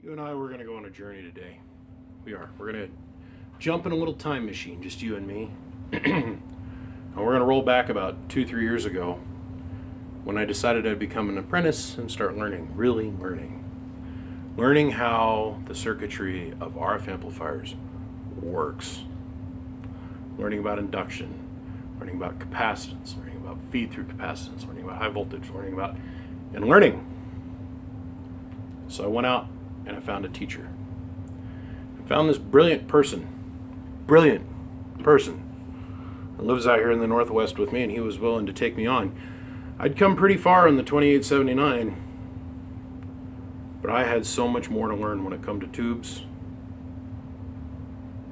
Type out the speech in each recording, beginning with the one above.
You and I, we're going to go on a journey today. We are. We're going to jump in a little time machine, just you and me. And we're going to roll back about 2-3 years ago when I decided I'd become an apprentice and start learning, really learning. Learning how the circuitry of RF amplifiers works. Learning about induction, learning about capacitance, learning about feed-through capacitance, learning about high voltage, learning. So I went out and I found a teacher. I found this brilliant person that lives out here in the Northwest with me, and he was willing to take me on. I'd come pretty far in the 2879, but I had so much more to learn when it come to tubes.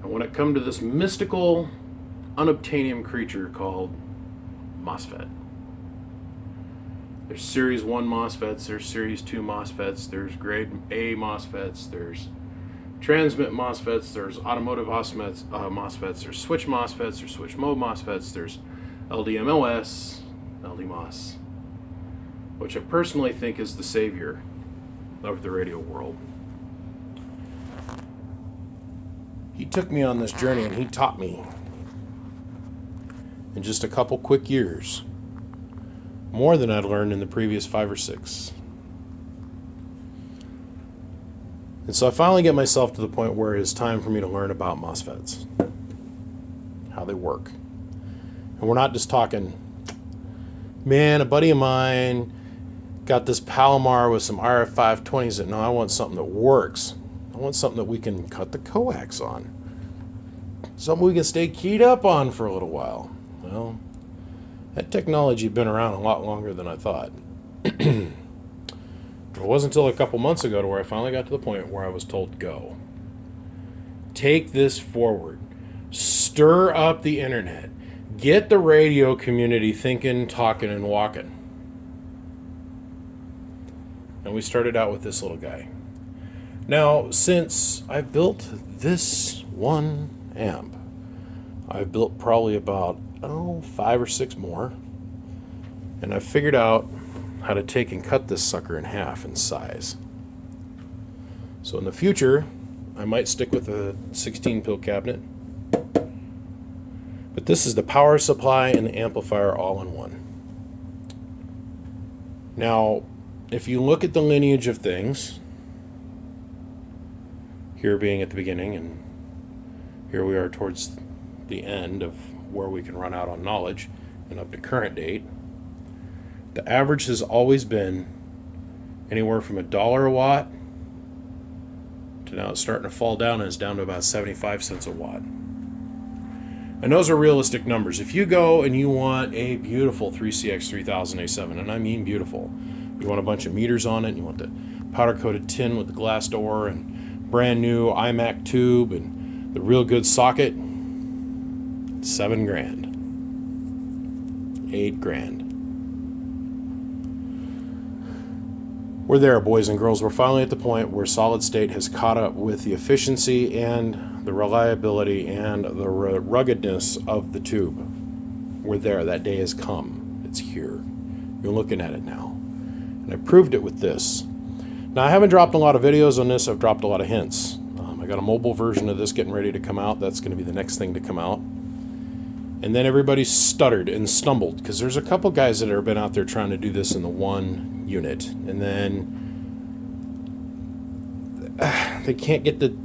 And when it come to this mystical, unobtainium creature called MOSFET. There's Series 1 MOSFETs, there's Series 2 MOSFETs, there's Grade A MOSFETs, there's transmit MOSFETs, there's automotive MOSFETs, there's switch MOSFETs, there's switch mode MOSFETs, there's ldmos, ldmos, which I personally think is the savior of the radio world. He took me on this journey and he taught me in just a couple quick years more than I'd learned in the previous 5 or 6. And so I finally get myself to the point where it's time for me to learn about MOSFETs, how they work. And we're not just talking, man, a buddy of mine got this Palomar with some RF 520s that, no, I want something that works. I want something that we can cut the coax on. Something we can stay keyed up on for a little while. Well, that technology had been around a lot longer than I thought. It wasn't until a couple months ago to where I finally got to the point where I was told, go. Take this forward. Stir up the internet. Get the radio community thinking, talking, and walking. And we started out with this little guy. Now, since I built this one amp, I've built probably about 5 or 6 more, and I've figured out how to take and cut this sucker in half in size. So in the future, I might stick with a 16-pill cabinet, but this is the power supply and the amplifier all in one. Now, if you look at the lineage of things, here being at the beginning and here we are towards the end of where we can run out on knowledge and up to current date, the average has always been anywhere from $1 a watt to now it's starting to fall down and it's down to about 75 cents a watt. And those are realistic numbers. If you go and you want a beautiful 3CX3000A7, and I mean beautiful, you want a bunch of meters on it, you want the powder coated tin with the glass door and brand new iMac tube and the real good socket, $7,000, $8,000. We're there, boys and girls. We're finally at the point where solid state has caught up with the efficiency and the reliability and the ruggedness of the tube. We're there. That day has come. It's here. You're looking at it now. And I proved it with this. Now, I haven't dropped a lot of videos on this. I've dropped a lot of hints. I got a mobile version of this getting ready to come out. That's going to be the next thing to come out. And then everybody stuttered and stumbled because there's a couple guys that have been out there trying to do this in the one unit, and then they can't get it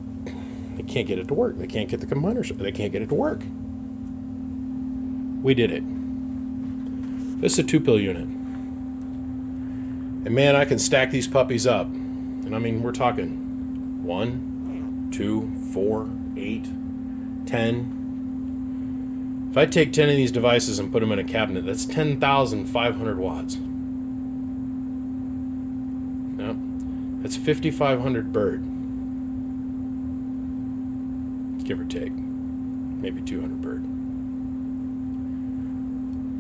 to work. They can't get the combiners. They can't get it to work. We did it. This is a 2-pill unit, and man, I can stack these puppies up. And I mean, we're talking 1, 2, 4, 8, 10. If I take 10 of these devices and put them in a cabinet, that's 10,500 watts. Yep. That's 5,500 bird. Give or take. Maybe 200 bird.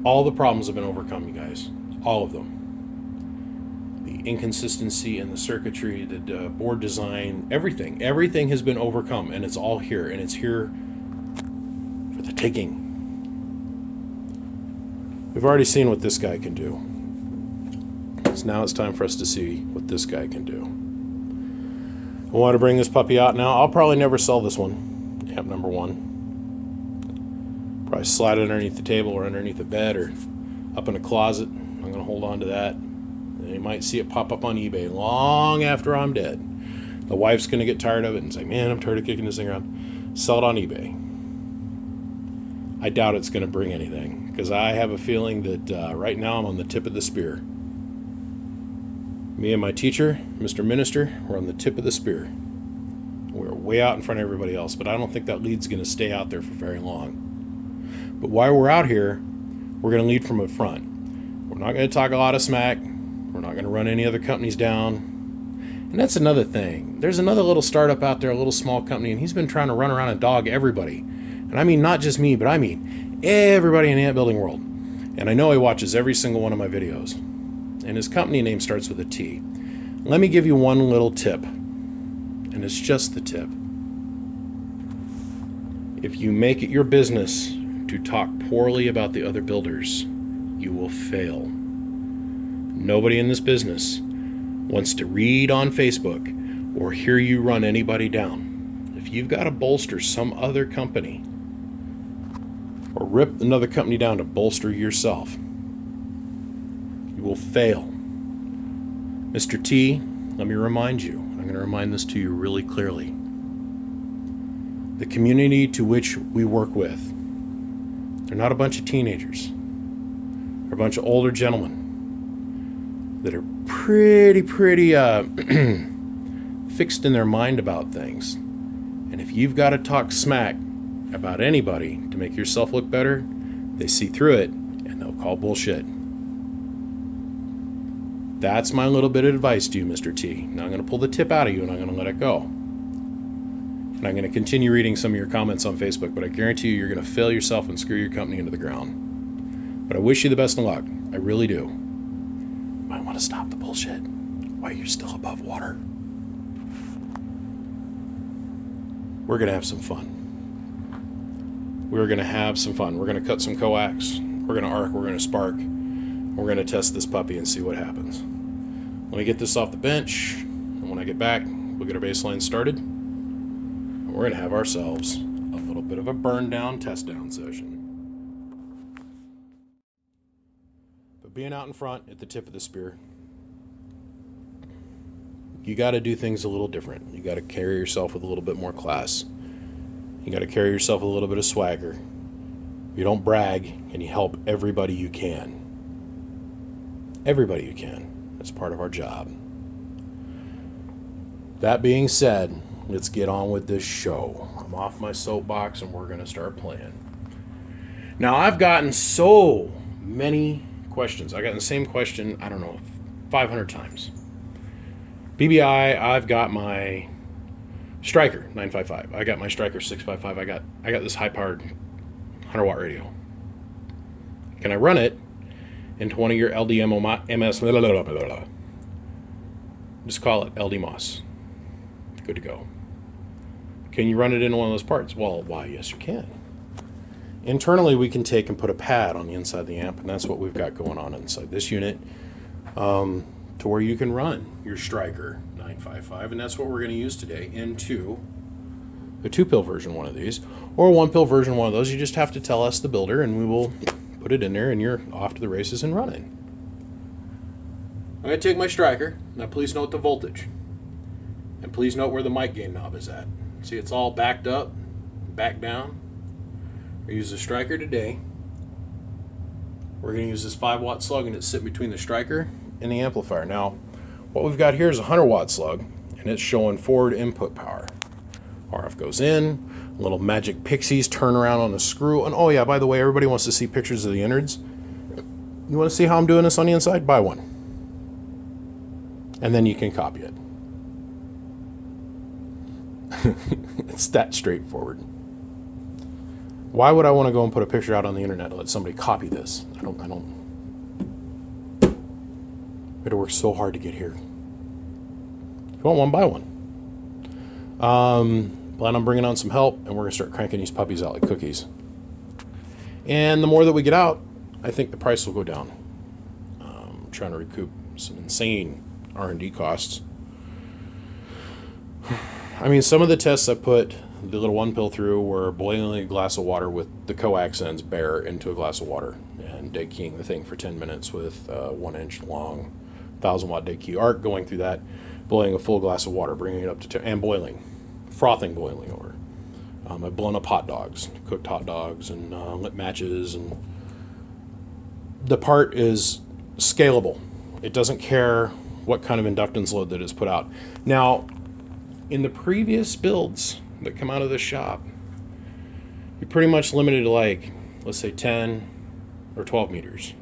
All the problems have been overcome, you guys. All of them. The inconsistency in the circuitry, the board design, everything. Everything has been overcome, and it's all here. And it's here for the taking. We've already seen what this guy can do. So now it's time for us to see what this guy can do. I want to bring this puppy out now. I'll probably never sell this one, amp number 1. Probably slide it underneath the table or underneath the bed or up in a closet. I'm going to hold on to that. And you might see it pop up on eBay long after I'm dead. The wife's going to get tired of it and say, man, I'm tired of kicking this thing around. Sell it on eBay. I doubt it's going to bring anything because I have a feeling that right now I'm on the tip of the spear. Me and my teacher, Mr. Minister, we're on the tip of the spear. We're way out in front of everybody else, but I don't think that lead's going to stay out there for very long. But while we're out here, we're going to lead from the front. We're not going to talk a lot of smack. We're not going to run any other companies down. And that's another thing. There's another little startup out there, a little small company, and he's been trying to run around and dog everybody. And I mean not just me, but I mean everybody in the ant building world. And I know he watches every single one of my videos. And his company name starts with a T. Let me give you one little tip. And it's just the tip. If you make it your business to talk poorly about the other builders, you will fail. Nobody in this business wants to read on Facebook or hear you run anybody down. If you've got to bolster some other company or rip another company down to bolster yourself, you will fail. Mr. T, let me remind you, I'm going to remind this to you really clearly. The community to which we work with, they're not a bunch of teenagers. They're a bunch of older gentlemen that are pretty fixed in their mind about things. And if you've got to talk smack about anybody to make yourself look better, they see through it and they'll call bullshit. That's my little bit of advice to you, Mr. T. Now I'm going to pull the tip out of you and I'm going to let it go. And I'm going to continue reading some of your comments on Facebook, but I guarantee you, you're going to fail yourself and screw your company into the ground. But I wish you the best of luck. I really do. You might want to stop the bullshit while you're still above water. We're going to have some fun. We're going to have some fun. We're going to cut some coax. We're going to arc. We're going to spark. We're going to test this puppy and see what happens. Let me get this off the bench, and when I get back, we'll get our baseline started. And we're going to have ourselves a little bit of a burn down, test down session. But being out in front at the tip of the spear, you got to do things a little different. You got to carry yourself with a little bit more class. You got to carry yourself with a little bit of swagger. You don't brag, and you help everybody you can. Everybody you can. That's part of our job. That being said, let's get on with this show. I'm off my soapbox and we're going to start playing. Now, I've gotten so many questions. I got the same question, 500 times. BBI, I've got my Striker 955. I got my Striker 655. I got this high-powered 100-watt radio. Can I run it into one of your ldmos? Just call it ldmos. Good to go. Can you run it into one of those parts? Well, why, yes, you can. Internally, we can take and put a pad on the inside of the amp, and that's what we've got going on inside this unit, to where you can run your Striker 955, and that's what we're going to use today into a 2-pill version one of these, or a 1-pill version one of those. You just have to tell us, the builder, and we will put it in there, and you're off to the races and running. I'm going to take my Striker. Now please note the voltage. And please note where the mic gain knob is at. See, it's all backed up, back down. We use the Striker today. We're going to use this 5-watt slug, and it's sitting between the Striker and the amplifier. Now, what we've got here is a 100-watt slug, and it's showing forward input power. RF goes in, little magic pixies turn around on a screw. And oh yeah, by the way, everybody wants to see pictures of the innards. You want to see how I'm doing this on the inside? Buy one. And then you can copy it. It's that straightforward. Why would I want to go and put a picture out on the internet to let somebody copy this? I don't. We had to work so hard to get here. If you want one, buy one. Plan on bringing on some help, and we're going to start cranking these puppies out like cookies. And the more that we get out, I think the price will go down. Trying to recoup some insane R&D costs. I mean, some of the tests I put the little one pill through were boiling a glass of water with the coax ends bare into a glass of water and dead keying the thing for 10 minutes with a 1-inch long 1,000-watt dead key arc, going through that, boiling a full glass of water, bringing it up to and boiling, frothing boiling over. I've blown up hot dogs, cooked hot dogs, and lit matches, and the part is scalable. It doesn't care what kind of inductance load that is put out. Now, in the previous builds that come out of the shop, you're pretty much limited to, like, let's say 10 or 12 meters,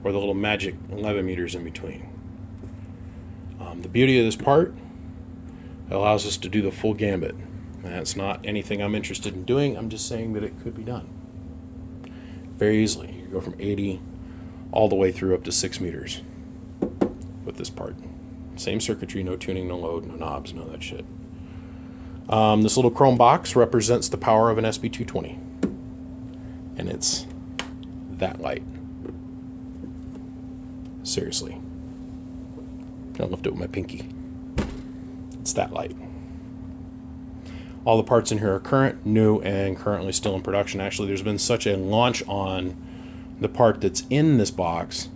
or the little magic 11 meters in between. The beauty of this part, it allows us to do the full gambit. That's not anything I'm interested in doing. I'm just saying that it could be done very easily. You can go from 80 all the way through up to 6 meters with this part. Same circuitry, no tuning, no load, no knobs, none of that shit. This little chrome box represents the power of an SB220. And it's that light. Seriously. I'll lift it with my pinky. It's that light. All the parts in here are current, new, and currently still in production. Actually, there's been such a launch on the part that's in this box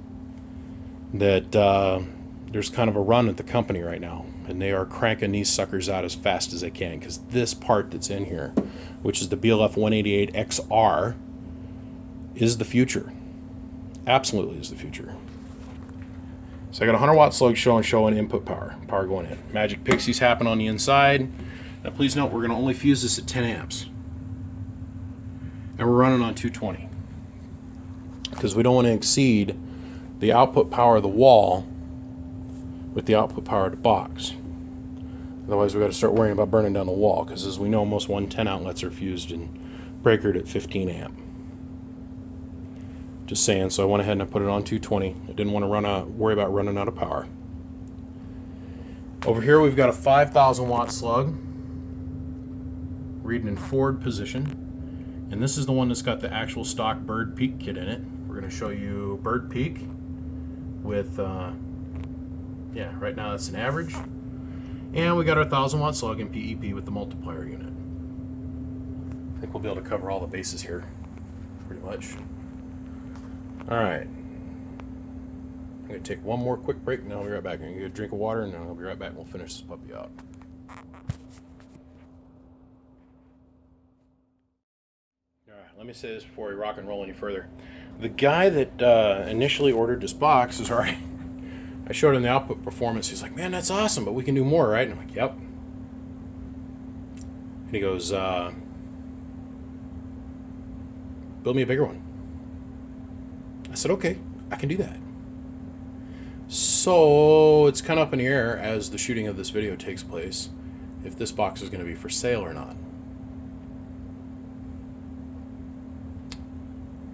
that there's kind of a run at the company right now. And they are cranking these suckers out as fast as they can, because this part that's in here, which is the BLF 188XR, is the future. Absolutely is the future. So I got a 100-watt slug showing input power going in. Magic pixies happen on the inside. Now please note, we're going to only fuse this at 10 amps. And we're running on 220. Because we don't want to exceed the output power of the wall with the output power of the box. Otherwise, we've got to start worrying about burning down the wall, because as we know, most 110 outlets are fused and breakered at 15 amp. Just saying, so I went ahead and I put it on 220. I didn't want to worry about running out of power. Over here we've got a 5,000 watt slug, reading in forward position. And this is the one that's got the actual stock bird peak kit in it. We're going to show you bird peak with, yeah, right now that's an average. And we got our 1,000 watt slug in PEP with the multiplier unit. I think we'll be able to cover all the bases here, pretty much. All right. I'm going to take one more quick break, and then I'll be right back. I'm going to get a drink of water, and then I'll be right back, and we'll finish this puppy out. All right, let me say this before we rock and roll any further. The guy that initially ordered this box is already... I showed him the output performance. He's like, man, that's awesome, but we can do more, right? And I'm like, yep. And he goes, build me a bigger one. I said, okay, I can do that. So it's kind of up in the air as the shooting of this video takes place, if this box is going to be for sale or not.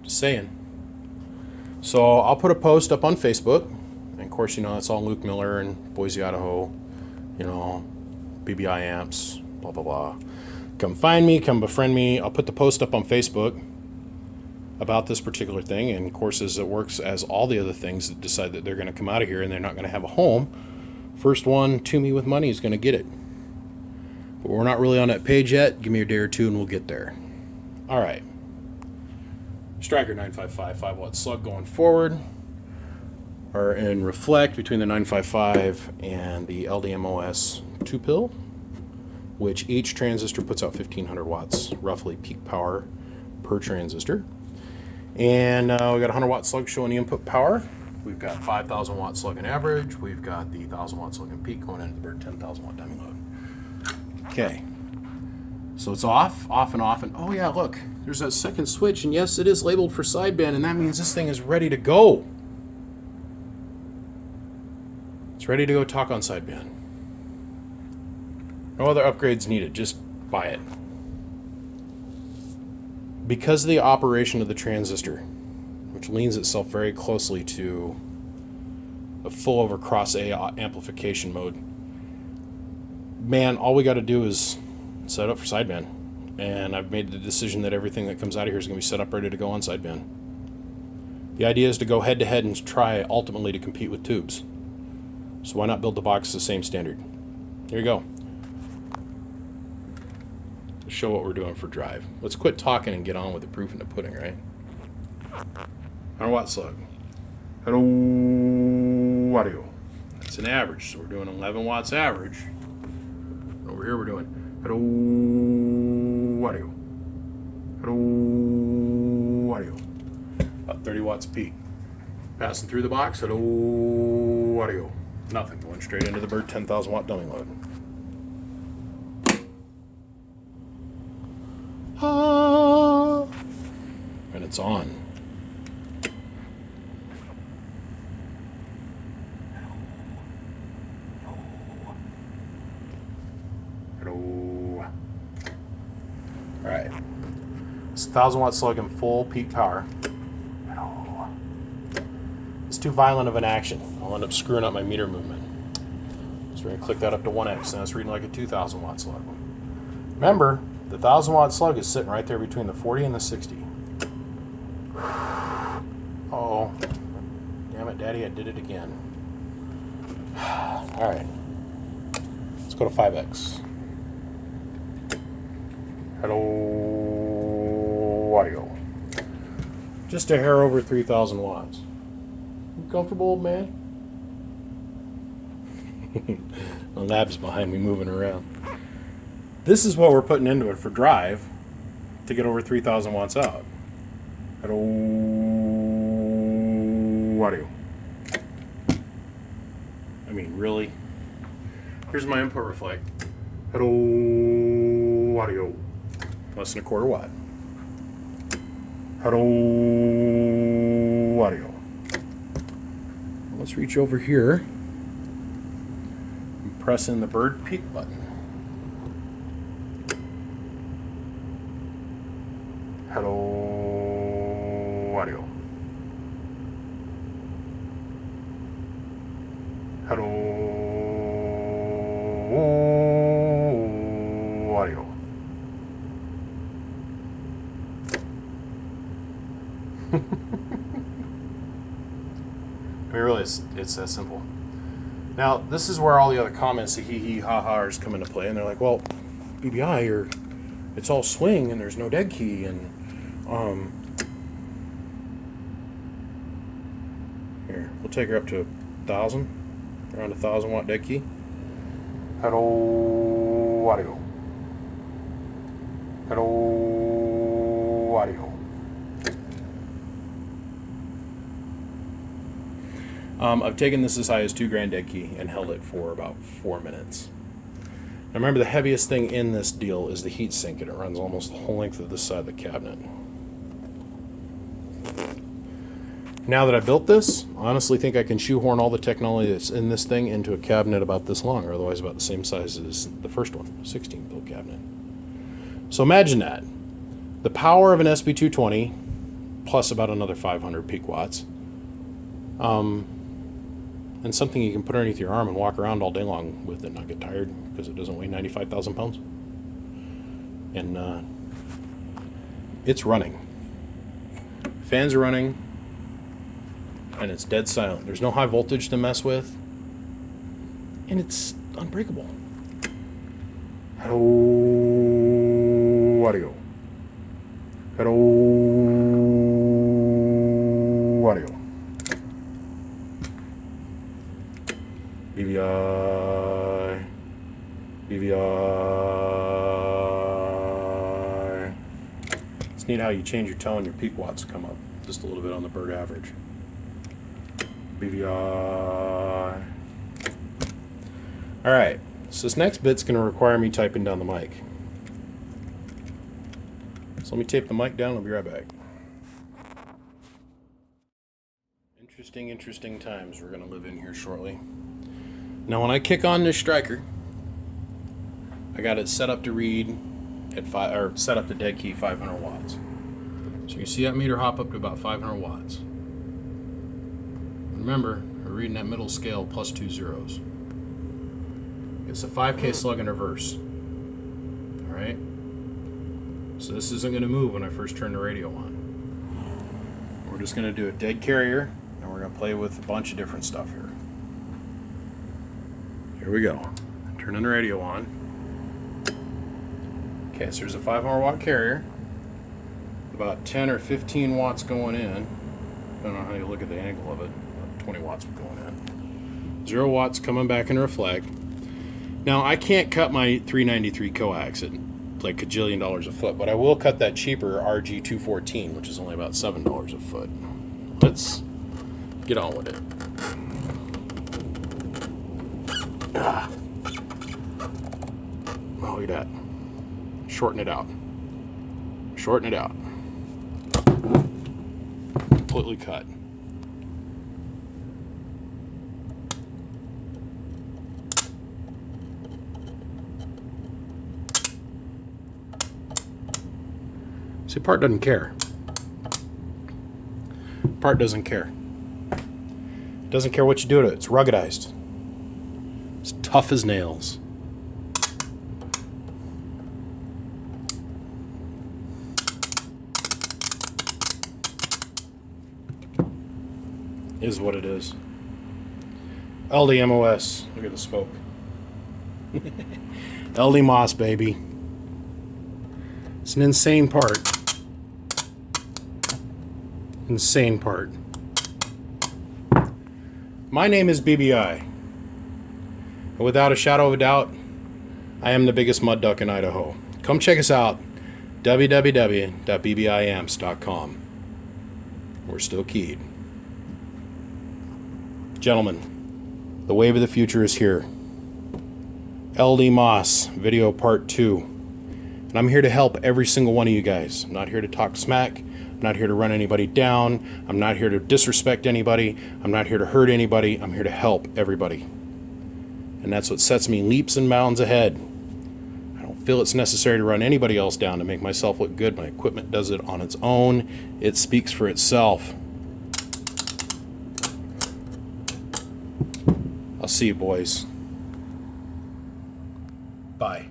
Just saying. So I'll put a post up on Facebook. And of course, you know, that's all Luke Miller and Boise, Idaho, you know, BBI amps, blah, blah, blah. Come find me, come befriend me. I'll put the post up on Facebook about this particular thing, and of course, as it works as all the other things that decide that they're going to come out of here and they're not going to have a home, first one to me with money is going to get it. But we're not really on that page yet. Give me a day or two and we'll get there. All right. Striker 955 5-watt slug going forward, or in reflect between the 955 and the ldmos 2-pill, which each transistor puts out 1,500 watts, roughly peak power per transistor. And we got a 100-watt slug showing the input power. We've got 5,000 watt slug in average. We've got the 1,000 watt slug in peak going into the bird 10,000 watt dummy load. Okay, so it's off, and off, and oh yeah, look, there's that second switch, and yes, it is labeled for sideband, and that means this thing is ready to go. It's ready to go talk on sideband. No other upgrades needed, just buy it. Because of the operation of the transistor, which leans itself very closely to a full over cross A amplification mode, man, all we got to do is set up for sideband. And I've made the decision that everything that comes out of here is going to be set up ready to go on sideband. The idea is to go head to head and try ultimately to compete with tubes. So why not build the box to the same standard? Here you go. Let's show what we're doing for drive. Let's quit talking and get on with the proof and the pudding, right? 100 watt slug. Hello, audio. That's an average, so we're doing 11 watts average. Over here we're doing hello, audio. Hello, audio. About 30 watts peak. Passing through the box, hello, audio. Nothing, going straight into the bird 10,000 watt dummy load. Ah, and it's on. Hello. All right. It's 1,000 watt slug in full peak power. It's too violent of an action. I'll end up screwing up my meter movement. So we're going to click that up to 1x, and it's reading like a 2,000 watt slug. Remember, the 1,000 watt slug is sitting right there between the 40 and the 60. Oh, damn it, Daddy, I did it again. All right, let's go to 5x. Hello, audio. Just a hair over 3,000 watts. You comfortable, old man? The lab's behind me moving around. This is what we're putting into it for drive to get over 3,000 watts out. Hello, audio. I mean, really? Here's my input reflect. Hello, audio. Less than a quarter watt. Hello, audio. Let's reach over here and press in the bird peak button. Hello, audio. Hello, audio. I mean, really, it's that simple. Now, this is where all the other comments, the hee ha-ha's come into play, and they're like, well, BBI, it's all swing, and there's no dead key, and, here, we'll take her up to 1,000, around 1,000 watt dead key. Hello, audio. Hello, audio. I've taken this as high as 2 grand dead key and held it for about 4 minutes. Now remember, the heaviest thing in this deal is the heat sink, and it runs almost the whole length of this side of the cabinet. Now that I built this, I honestly think I can shoehorn all the technology that's in this thing into a cabinet about this long, or otherwise about the same size as the first one, 16 build cabinet. So imagine that. The power of an SB220 plus about another 500 peak watts. And something you can put underneath your arm and walk around all day long with and not get tired because it doesn't weigh 95,000 pounds. And it's running. Fans are running, and it's dead silent. There's no high voltage to mess with, and it's unbreakable. Hello, audio. Hello, audio. BVI, BVI. It's neat how you change your tone, your peak watts come up just a little bit on the bird average. BVI. All right, so this next bit's going to require me typing down the mic. So let me tape the mic down, I'll be right back. Interesting times we're going to live in here shortly. Now when I kick on this striker, I got it set up to read at set up to dead key 500 watts. So you see that meter hop up to about 500 watts. Remember, we're reading that middle scale plus 2 zeros. It's a 5K slug in reverse. All right. So this isn't going to move when I first turn the radio on. We're just going to do a dead carrier, and we're going to play with a bunch of different stuff here. Here we go. Turning the radio on. Okay, so there's a 500 watt carrier, about 10 or 15 watts going in. I don't know how you look at the angle of it. About 20 watts going in. 0 watts coming back into reflect. Now, I can't cut my 393 coax at like $1,000,000 a foot, but I will cut that cheaper RG214, which is only about $7 a foot. Let's get on with it. Oh, look at that. Shorten it out. Shorten it out. Completely cut. See, part doesn't care. Part doesn't care. Doesn't care what you do to it. It's ruggedized. It's tough as nails. Is what it is. ldmos. Look at the smoke. ldmos, baby. It's an insane part. Insane part. My name is BBI. And without a shadow of a doubt, I am the biggest mud duck in Idaho. Come check us out. www.bbiamps.com. We're still keyed. Gentlemen, the wave of the future is here. ldmos video part 2. And I'm here to help every single one of you guys. I'm not here to talk smack. I'm not here to run anybody down. I'm not here to disrespect anybody. I'm not here to hurt anybody. I'm here to help everybody. And that's what sets me leaps and bounds ahead. I don't feel it's necessary to run anybody else down to make myself look good. My equipment does it on its own. It speaks for itself. I'll see you, boys. Bye.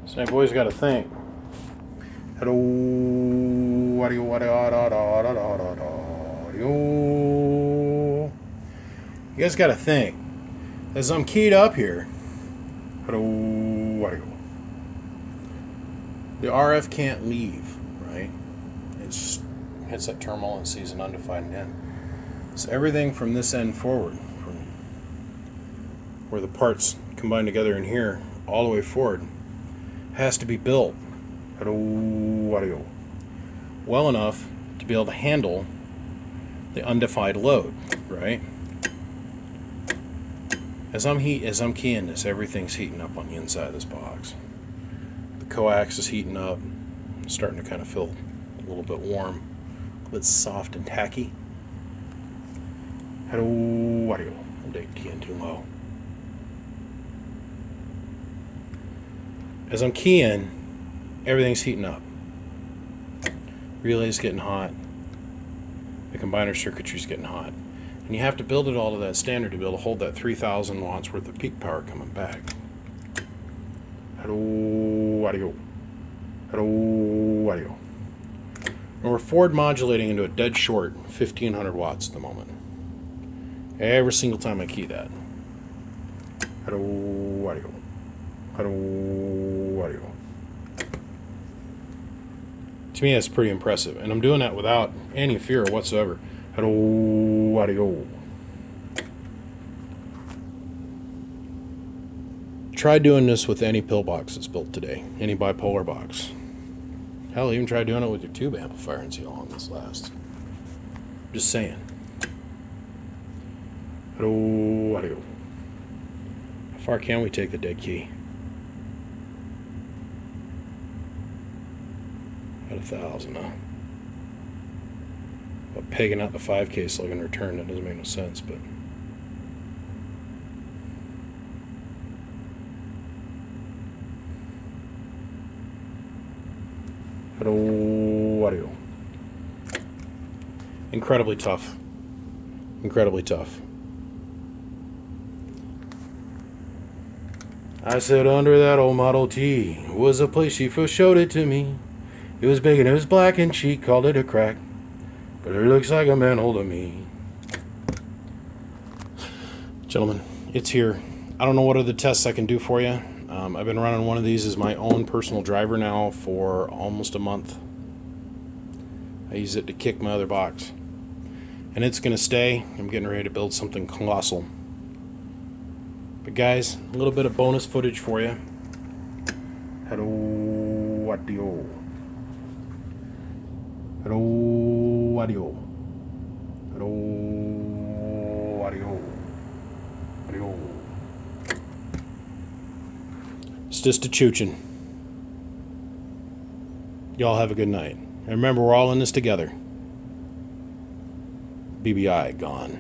So now, boys, got to think. Hello, audio, audio, audio. You guys got to think. As I'm keyed up here, hello, audio. The RF can't leave, right? It just hits that terminal and sees an undefined end. So everything from this end forward, from where the parts combine together in here, all the way forward, has to be built well enough to be able to handle the undefined load, right? As I'm keying this, everything's heating up on the inside of this box. The coax is heating up, starting to kind of feel a little bit warm, a little bit soft and tacky. I'm keying too low. As I'm keying, everything's heating up. Relay's getting hot. The combiner circuitry's getting hot. And you have to build it all to that standard to be able to hold that 3,000 watts worth of peak power coming back. And we're forward modulating into a dead short 1,500 watts at the moment. Every single time I key that. To me, that's pretty impressive, and I'm doing that without any fear whatsoever. Try doing this with any pill box that's built today, any bipolar box. Hell, even try doing it with your tube amplifier and see how long this lasts. Just saying. How far can we take the dead key? At 1,000, huh? But pegging out the 5K so I can return, that doesn't make no sense, but Hello, audio. Incredibly tough. Incredibly tough. I said under that old Model T was a place she first showed it to me. It was big and it was black and she called it a crack. But it looks like a man older me. Gentlemen, it's here. I don't know what other tests I can do for you. I've been running one of these as my own personal driver now for almost a month. I use it to kick my other box. And it's going to stay. I'm getting ready to build something colossal. But guys, a little bit of bonus footage for you. Hello, audio. Hello, audio. Hello, audio. Audio. It's just a choochin'. Y'all have a good night. And remember, we're all in this together. BBI gone.